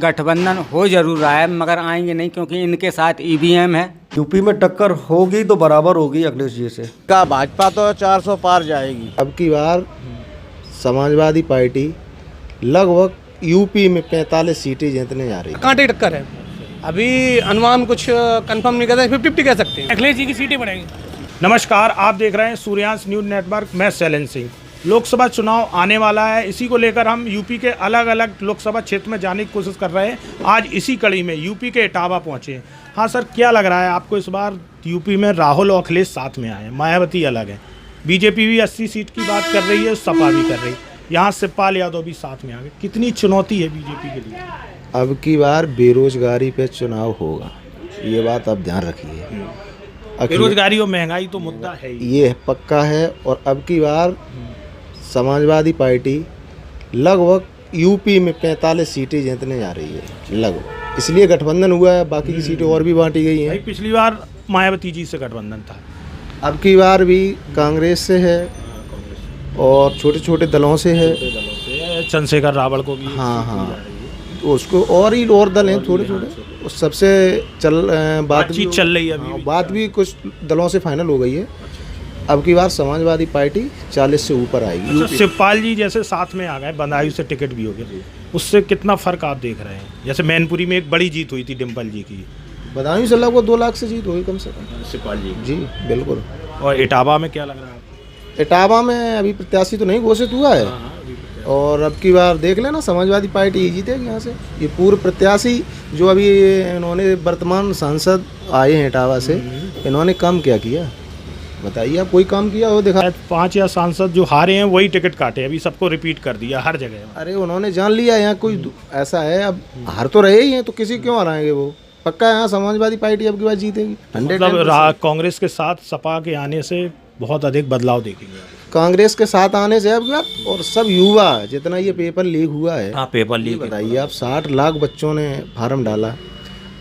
गठबंधन हो जरूर रहा है मगर आएंगे नहीं क्योंकि इनके साथ ईवीएम है। यूपी में टक्कर होगी तो बराबर होगी अखिलेश जी से। का भाजपा तो 400 पार जाएगी। अब की बार समाजवादी पार्टी लगभग यूपी में 45 सीटें जीतने जा रही है। कांटे टक्कर है, अभी अनुमान कुछ कंफर्म नहीं करते, 50-50 कह सकते हैं। अखिलेश जी की सीटें बढ़ेंगी। नमस्कार, आप देख रहे हैं सूर्यांश न्यूज़ नेटवर्क। मैं शैलेंद्र सिंह। लोकसभा चुनाव आने वाला है, इसी को लेकर हम यूपी के अलग अलग लोकसभा क्षेत्र में जाने की कोशिश कर रहे हैं। आज इसी कड़ी में यूपी के इटावा पहुंचे हैं। हाँ सर, क्या लग रहा है आपको इस बार यूपी में राहुल और अखिलेश साथ में आए हैं, मायावती अलग है, बीजेपी भी 80 सीट की बात कर रही है, सपा भी कर रही है, यहाँ शिवपाल यादव भी साथ में आ गए। कितनी चुनौती है बीजेपी के लिए? अब की बार बेरोजगारी पे चुनाव होगा, ये बात आप ध्यान रखिए। बेरोजगारी और महंगाई तो मुद्दा है ही। ये पक्का है। और अब की बार समाजवादी पार्टी लगभग यूपी में 45 सीटें जीतने जा रही है लगभग, इसलिए गठबंधन हुआ है। बाकी की सीटें और भी बांटी गई हैं। पिछली बार मायावती जी से गठबंधन था, अब की बार भी कांग्रेस से है और छोटे छोटे दलों से है। चंद्रशेखर रावल को भी। हाँ, उसको और दल हैं थोड़े थोड़े, उस सबसे बातचीत चल रही है अभी। बात भी कुछ दलों से फाइनल हो गई है। अब की बार समाजवादी पार्टी 40 से ऊपर आएगी। अच्छा, शिवपाल जी जैसे साथ में आ गए, बदायूं से टिकट भी हो गया, उससे कितना फर्क आप देख रहे हैं? जैसे मैनपुरी में एक बड़ी जीत हुई थी डिम्पल जी की, बदायूं से लगभग 2 लाख से जीत हुई कम से कम शिवपाल जी। बिल्कुल। और इटावा में क्या लग रहा है? इटावा में अभी प्रत्याशी तो नहीं घोषित हुआ है, और अब की बार देख लेना समाजवादी पार्टी ही जीतेगी यहाँ से। ये पूर्व प्रत्याशी जो अभी इन्होंने वर्तमान सांसद आए हैं इटावा से, इन्होंने काम क्या किया बताइए आप? कोई काम किया हो दिखा? 5 या सांसद जो हारे हैं वही टिकट काटे, अभी सबको रिपीट कर दिया हर जगह। अरे उन्होंने जान लिया यहाँ कोई ऐसा है, अब हार तो रहे ही हैं तो किसी क्यों हराएंगे? वो पक्का यहाँ समाजवादी पार्टी अब की बार जीतेगी। मतलब कांग्रेस के साथ सपा के आने से बहुत अधिक बदलाव देखेंगे कांग्रेस के साथ आने से अब क्या, और सब युवा जितना ये पेपर लीक हुआ है। हाँ, पेपर लीक बताइए आप, 60 लाख बच्चों ने फार्म डाला।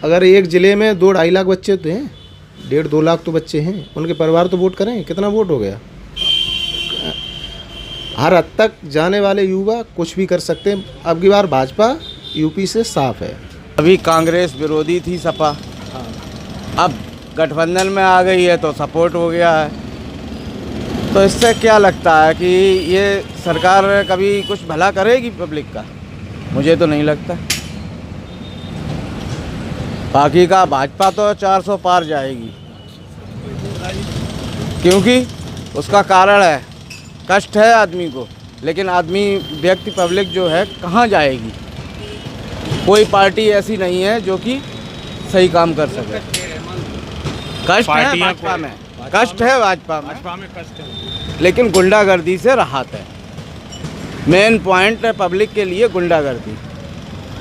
अगर एक जिले में 2-2.5 लाख बच्चे तो हैं, 1.5-2 लाख तो बच्चे हैं, उनके परिवार तो वोट करें, कितना वोट हो गया? हर हद तक जाने वाले युवा कुछ भी कर सकते हैं। अब की बार भाजपा यूपी से साफ है। अभी कांग्रेस विरोधी थी सपा, अब गठबंधन में आ गई है तो सपोर्ट हो गया है। तो इससे क्या लगता है कि ये सरकार कभी कुछ भला करेगी पब्लिक का? मुझे तो नहीं लगता। बाकी का भाजपा तो 400 पार जाएगी, क्योंकि उसका कारण है कष्ट है आदमी को, लेकिन आदमी व्यक्ति पब्लिक जो है कहाँ जाएगी? कोई पार्टी ऐसी नहीं है जो कि सही काम कर सके। कष्ट है भाजपा में, कष्ट है भाजपा में कष्ट है, लेकिन गुंडागर्दी से राहत है। मेन पॉइंट है पब्लिक के लिए गुंडागर्दी,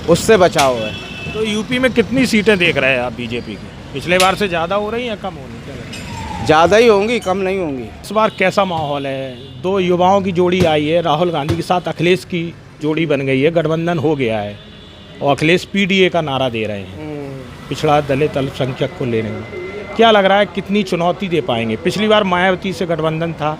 उससे बचाव है। तो यूपी में कितनी सीटें देख रहे हैं आप बीजेपी की? पिछले बार से ज़्यादा हो रही हैं या कम हो रही? ज़्यादा ही होंगी, कम नहीं होंगी। इस बार कैसा माहौल है? 2 युवाओं की जोड़ी आई है, राहुल गांधी के साथ अखिलेश की जोड़ी बन गई है, गठबंधन हो गया है और अखिलेश पीडीए का नारा दे रहे हैं, पिछड़ा दलित अल्पसंख्यक को लेने में। क्या लग रहा है कितनी चुनौती दे पाएंगे? पिछली बार मायावती से गठबंधन था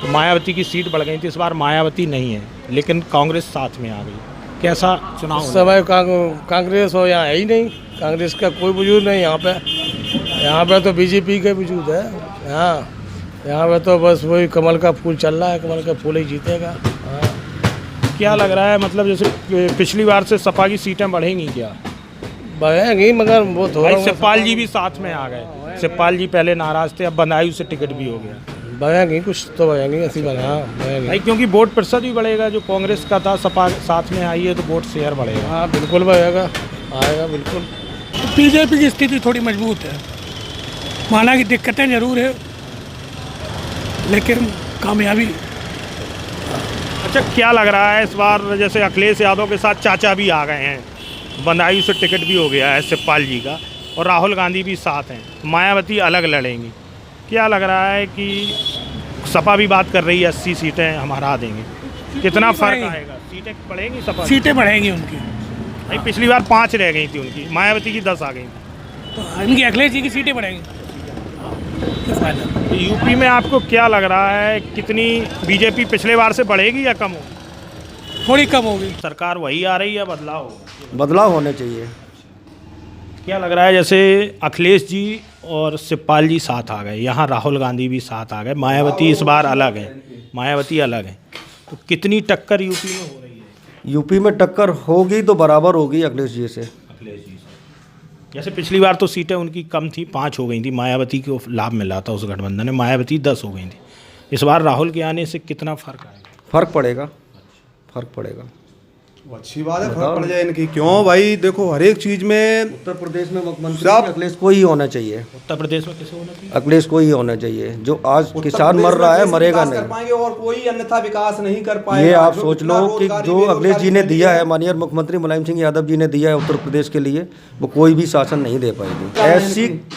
तो मायावती की सीट बढ़ गई थी, इस बार मायावती नहीं है लेकिन कांग्रेस साथ में आ गई। कैसा चुनाव? समय कांग्रेस हो यहाँ है ही नहीं, कांग्रेस का कोई वजूद नहीं यहाँ पे तो बीजेपी का वजूद है। यहाँ पे तो बस वही कमल का फूल चल रहा है, कमल का फूल ही जीतेगा। क्या लग रहा है, मतलब जैसे पिछली बार से सपा की सीटें बढ़ेंगी क्या? बढ़ेंगी, मगर वो थोड़ा। शिवपाल जी भी साथ में आ गए, शिवपाल जी पहले नाराज थे, अब बदायूं से टिकट भी हो गया। बढ़ेंगी, कुछ तो बढ़ेंगी, ऐसी बढ़ेंगी भाई, क्योंकि वोट प्रतिशत भी बढ़ेगा। जो कांग्रेस का था सपा साथ में आई है तो वोट शेयर बढ़ेगा। हाँ बिल्कुल बढ़ेगा, आएगा बिल्कुल। तो बीजेपी की स्थिति थोड़ी मजबूत है, माना कि दिक्कतें जरूर है लेकिन कामयाबी। अच्छा, क्या लग रहा है इस बार, जैसे अखिलेश यादव के साथ चाचा भी आ गए हैं, बदायूं से टिकट भी हो गया है शिवपाल जी का, और राहुल गांधी भी साथ हैं, मायावती अलग लड़ेंगी। क्या लग रहा है कि सपा भी बात कर रही है 80 सीटें हम हरा देंगे, कितना फर्क आएगा? सीटें बढ़ेंगी, सपा सीटें बढ़ेंगी उनकी। भाई पिछली बार 5 रह गई थी उनकी, मायावती की 10 आ गई, तो इनकी अखिलेश जी की सीटें बढ़ेंगी। तो यूपी में आपको क्या लग रहा है, कितनी बीजेपी पिछले बार से बढ़ेगी या कम होगी? थोड़ी कम होगी। सरकार वही आ रही है, बदलाव होगा? बदलाव होने चाहिए। क्या लग रहा है, जैसे अखिलेश जी और शिवपाल जी साथ आ गए, यहाँ राहुल गांधी भी साथ आ गए, मायावती इस बार अलग है, मायावती अलग है, तो कितनी टक्कर यूपी में हो रही है? यूपी में टक्कर होगी तो बराबर होगी अखिलेश जी से। अखिलेश जी से। जैसे पिछली बार तो सीटें उनकी कम थी, 5 हो गई थी, मायावती को लाभ मिला था उस गठबंधन में, मायावती 10 हो गई थी। इस बार राहुल के आने से कितना फर्क आएगा? फर्क पड़ेगा, फर्क पड़ेगा। अच्छी बात है, फर्क पड़ जाए इनकी। क्यों भाई, देखो हर एक चीज में उत्तर प्रदेश में मुख्यमंत्री अखिलेश को ही होना चाहिए। उत्तर प्रदेश में किसे होना चाहिए? अखिलेश को ही होना चाहिए। जो आज किसान मर रहा है, मरेगा कर नहीं। पाएंगे और कोई अन्यथा विकास नहीं कर पाएगा। ये आप सोच लो कि जो अखिलेश जी ने दिया है, माननीय मुख्यमंत्री मुलायम सिंह यादव जी ने दिया है उत्तर प्रदेश के लिए, वो कोई भी शासन नहीं दे पाएगी।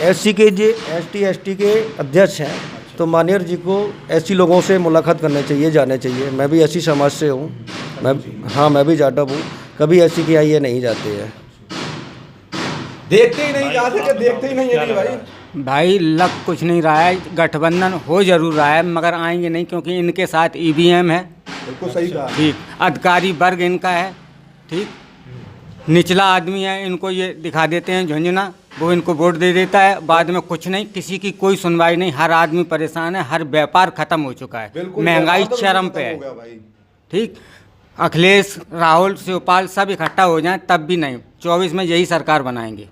एससी के जो एसटी के अध्यक्ष हैं, तो माननीय जी को ऐसी लोगों से मुलाकात करनी चाहिए, जाने चाहिए। मैं भी ऐसी समाज से हूँ, मैं भी जाटव हूँ। कभी ऐसी की आई नहीं जाते हैं, देखते ही नहीं जाते, कि देखते ही नहीं है भाई। भाई लग कुछ नहीं रहा है, गठबंधन हो जरूर रहा है मगर आएंगे नहीं, क्योंकि इनके साथ ईवीएम है। बिल्कुल सही कहा। ठीक, अधिकारी वर्ग इनका है, ठीक, निचला आदमी है, इनको ये दिखा देते हैं झुंझुना, वो इनको वोट दे देता है, बाद में कुछ नहीं, किसी की कोई सुनवाई नहीं, हर आदमी परेशान है, हर व्यापार खत्म हो चुका है, महंगाई चरम पे है। ठीक, अखिलेश, राहुल, शिवपाल सब इकट्ठा हो जाएं तब भी नहीं, 24 में यही सरकार बनाएंगे।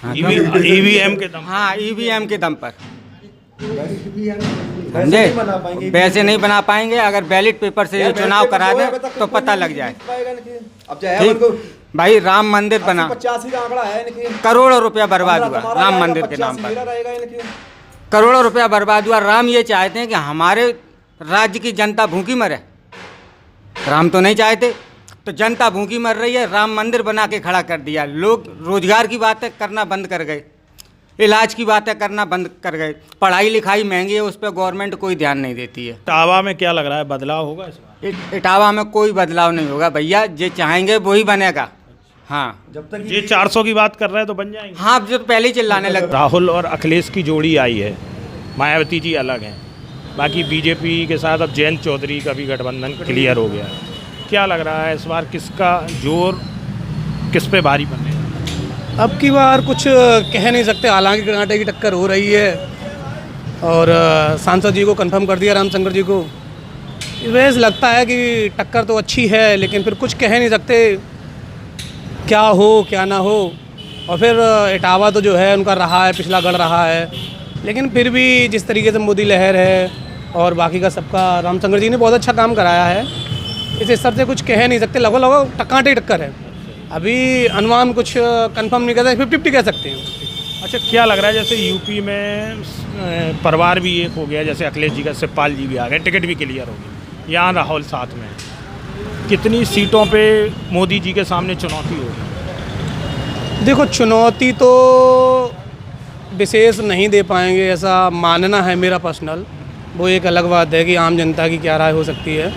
ईवीएम के दम? हाँ, ईवीएम के दम पर, समझे? वैसे नहीं बना पाएंगे। अगर बैलेट पेपर से ये चुनाव करा दें तो पता लग जाए। ठीक भाई, राम मंदिर बना, 85 का आंकड़ा है इनकी, करोड़ों रुपया बर्बाद हुआ राम मंदिर के नाम पर, करोड़ों रुपया बर्बाद हुआ। राम ये चाहते हैं कि हमारे राज्य की जनता भूखी मरे, राम तो नहीं चाहते, तो जनता भूखी मर रही है, राम मंदिर बना के खड़ा कर दिया। लोग रोजगार की बातें करना बंद कर गए, इलाज की बातें करना बंद कर गए, पढ़ाई लिखाई महंगी है, उस पर गवर्नमेंट कोई ध्यान नहीं देती है। इटावा में क्या लग रहा है, बदलाव होगा इस बार? इटावा में कोई बदलाव नहीं होगा भैया, जो चाहेंगे वही बनेगा। हाँ, जब तक ये 400 की बात कर रहे हैं तो बन जाएंगे। हाँ, अब जो पहले ही चिल्लाने लगे। राहुल और अखिलेश की जोड़ी आई है, मायावती जी अलग हैं, बाकी बीजेपी के साथ अब जयंत चौधरी का भी गठबंधन क्लियर हो गया है। क्या लग रहा है इस बार किसका जोर किस पे भारी बनने? अब की बार कुछ कह नहीं सकते, हालांकि कांटे की टक्कर हो रही है और सांसद जी को कंफर्म कर दिया, रामशंकर जी को। इस वजह से लगता है कि टक्कर तो अच्छी है, लेकिन फिर कुछ कह नहीं सकते क्या हो क्या ना हो। और फिर इटावा तो जो है उनका रहा है, पिछला गढ़ रहा है, लेकिन फिर भी जिस तरीके से मोदी लहर है और बाकी का सबका, रामशंकर जी ने बहुत अच्छा काम कराया है, इस हिसाब से कुछ कह नहीं सकते। लगभग कांटे टक्कर है, अभी अनुमान कुछ कंफर्म नहीं करते, 50-50 कह सकते हैं। अच्छा, क्या लग रहा है, जैसे यूपी में परिवार भी एक हो गया, जैसे अखिलेश जी का शिवपाल जी भी आ गए, टिकट भी क्लियर हो गई, यहाँ राहुल साथ में, कितनी सीटों पे मोदी जी के सामने चुनौती होगी? देखो, चुनौती तो विशेष नहीं दे पाएंगे, ऐसा मानना है मेरा पर्सनल। वो एक अलग बात है कि आम जनता की क्या राय हो सकती है।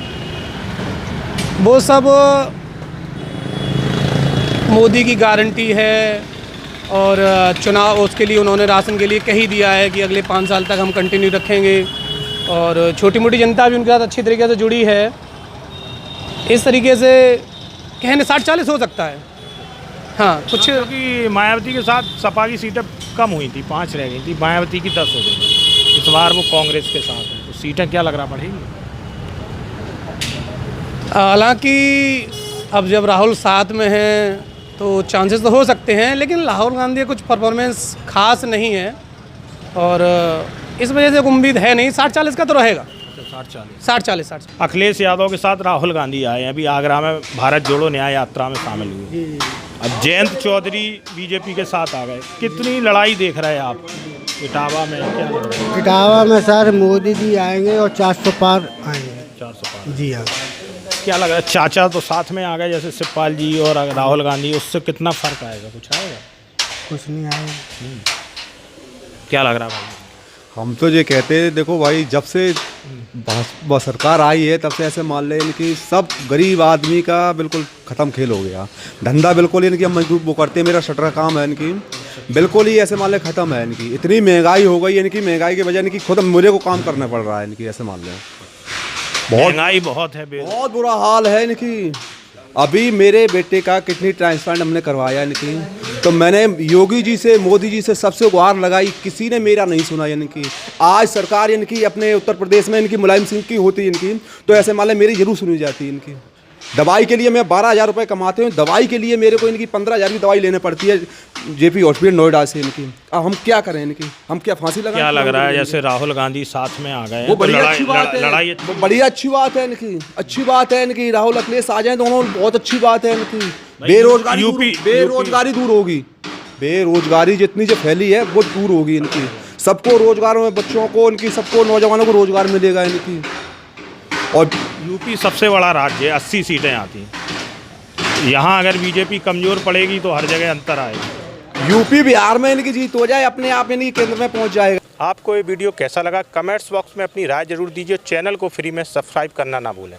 वो सब मोदी की गारंटी है और चुनाव, उसके लिए उन्होंने राशन के लिए कह ही दिया है कि अगले 5 साल तक हम कंटिन्यू रखेंगे, और छोटी मोटी जनता भी उनके साथ अच्छी तरीके से जुड़ी है। इस तरीके से कहने 60-40 हो सकता है। हाँ, कुछ क्योंकि मायावती के साथ सपा की सीटें कम हुई थी, 5 रह गई थी, मायावती की 10 हो गई थी। इस बार वो कांग्रेस के साथ है, तो सीटें क्या लग रहा बढ़ेंगी? हालांकि अब जब राहुल साथ में हैं तो चांसेस तो हो सकते हैं, लेकिन राहुल गांधी कुछ परफॉर्मेंस खास नहीं है और इस वजह से उम्मीद है नहीं। 60-40 का तो रहेगा। 60-40। अखिलेश यादव के साथ राहुल गांधी आए हैं, अभी आगरा में भारत जोड़ो न्याय यात्रा में शामिल हुए। अब जयंत चौधरी बीजेपी के साथ आ गए, कितनी लड़ाई देख रहे हैं आप इटावा में? क्या लग रहा है इटावा में? सर मोदी जी आएंगे और 400 पार आएंगे। 400 पार? जी हाँ। क्या लग रहा है, चाचा तो साथ में आ गए जैसे शिवपाल जी और राहुल गांधी, उससे कितना फर्क आएगा? कुछ आएगा? कुछ नहीं आएगा। क्या लग रहा है भाई? हम तो ये कहते हैं, देखो भाई, जब से सरकार आई है तब से ऐसे मान लें इनकी सब गरीब आदमी का बिल्कुल ख़त्म खेल हो गया। धंधा बिल्कुल इनकी, हम मजदूर वो करते हैं, मेरा शटर का काम है, इनकी बिल्कुल ही ऐसे मान लें ख़त्म है इनकी। इतनी महंगाई हो गई, इनकी महंगाई की वजह इनकी खुद मुझे को काम करना पड़ रहा है इनकी, ऐसे मान लें। महंगाई बहुत है बहुत बुरा हाल है इनकी। अभी मेरे बेटे का किडनी ट्रांसप्लांट हमने करवाया इनकी, तो मैंने योगी जी से, मोदी जी से सबसे गुहार लगाई, किसी ने मेरा नहीं सुना इनकी। आज सरकार इनकी अपने उत्तर प्रदेश में इनकी मुलायम सिंह की होती इनकी, तो ऐसे मान मेरी जरूर सुनी जाती इनकी। दवाई के लिए मैं 12,000 रुपये कमाते हूँ, दवाई के लिए मेरे को इनकी 15,000 की दवाई लेने पड़ती है जेपी हॉस्पिटल नोएडा से इनकी। अब हम क्या करें इनकी, हम क्या फांसी लगाएं? क्या लग रहा है जैसे राहुल गांधी साथ में आ गए, वो बड़ी अच्छी बात है, वो बड़ी अच्छी बात है इनकी, अच्छी बात है इनकी। राहुल अखिलेश आ जाए दोनों, बहुत अच्छी बात है इनकी। बेरोजगारी दूर होगी, बेरोजगारी जितनी जो फैली है वो दूर होगी इनकी। सबको रोजगार में, बच्चों को इनकी, सबको नौजवानों को रोजगार मिलेगा इनकी। और यूपी सबसे बड़ा राज्य है, 80 सीटें आती हैं। यहाँ अगर बीजेपी कमजोर पड़ेगी तो हर जगह अंतर आएगा। यूपी बिहार में इनकी जीत हो जाए, अपने आप इनकी केंद्र में पहुंच जाएगा। आपको ये वीडियो कैसा लगा कमेंट्स बॉक्स में अपनी राय जरूर दीजिए। चैनल को फ्री में सब्सक्राइब करना ना भूलें।